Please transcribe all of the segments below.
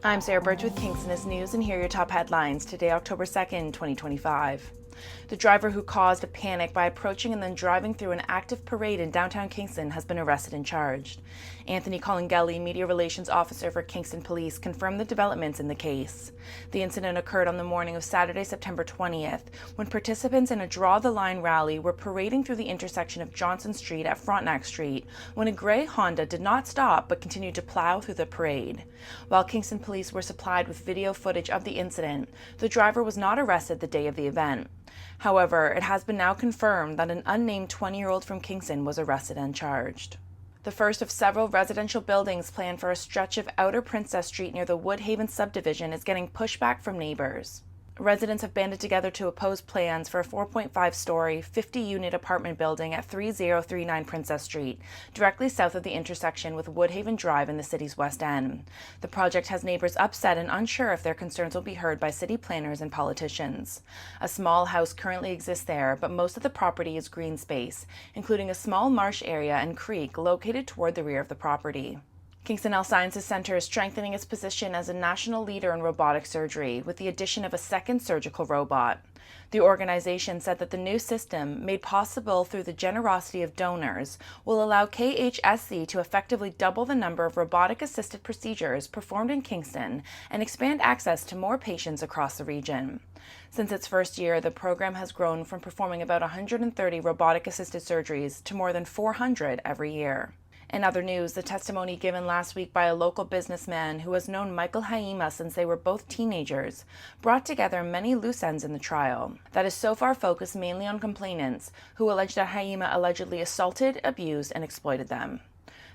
I'm Sarah Burtch with Kingstonist News, and here are your top headlines today, October 2nd, 2025. The driver who caused a panic by approaching and then driving through an active parade in downtown Kingston has been arrested and charged. Anthony Colangeli, Media Relations Officer for Kingston Police, confirmed the developments in the case. The incident occurred on the morning of Saturday, September 20th, when participants in a Draw the Line rally were parading through the intersection of Johnson Street at Frontenac Street when a gray Honda did not stop but continued to plow through the parade. While Kingston Police were supplied with video footage of the incident, the driver was not arrested the day of the event. However, it has been now confirmed that an unnamed 20-year-old from Kingston was arrested and charged. The first of several residential buildings planned for a stretch of Outer Princess Street near the Woodhaven subdivision is getting pushback from neighbors. Residents have banded together to oppose plans for a 4.5-story, 50-unit apartment building at 3039 Princess Street, directly south of the intersection with Woodhaven Drive in the city's West End. The project has neighbors upset and unsure if their concerns will be heard by city planners and politicians. A small house currently exists there, but most of the property is green space, including a small marsh area and creek located toward the rear of the property. Kingston Health Sciences Centre is strengthening its position as a national leader in robotic surgery with the addition of a second surgical robot. The organization said that the new system, made possible through the generosity of donors, will allow KHSC to effectively double the number of robotic-assisted procedures performed in Kingston and expand access to more patients across the region. Since its first year, the program has grown from performing about 130 robotic-assisted surgeries to more than 400 every year. In other news, the testimony given last week by a local businessman who has known Michael Haaima since they were both teenagers brought together many loose ends in the trial that has so far focused mainly on complainants who allege that Haaima allegedly assaulted, abused, and exploited them.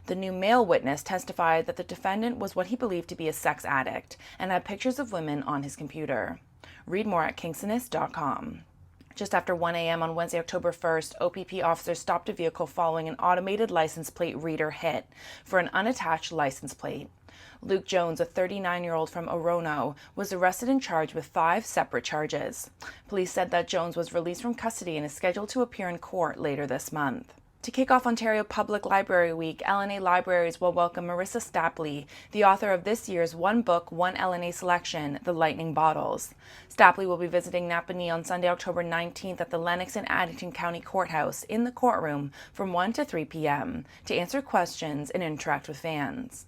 The new male witness testified that the defendant was what he believed to be a sex addict and had pictures of women on his computer. Read more at kingstonist.com. Just after 1 a.m. on Wednesday, October 1st, OPP officers stopped a vehicle following an automated license plate reader hit for an unattached license plate. Luke Jones, a 39-year-old from Orono, was arrested and charged with 5 separate charges. Police said that Jones was released from custody and is scheduled to appear in court later this month. To kick off Ontario Public Library Week, L&A Libraries will welcome Marissa Stapley, the author of this year's One Book, One L&A selection, The Lightning Bottles. Stapley will be visiting Napanee on Sunday, October 19th at the Lennox and Addington County Courthouse in the courtroom from 1 to 3 p.m. to answer questions and interact with fans.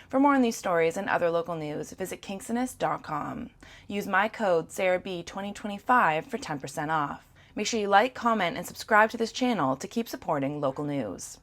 For more on these stories and other local news, visit kingstonist.com. Use my code SarahB2025 for 10% off. Make sure you like, comment, and subscribe to this channel to keep supporting local news.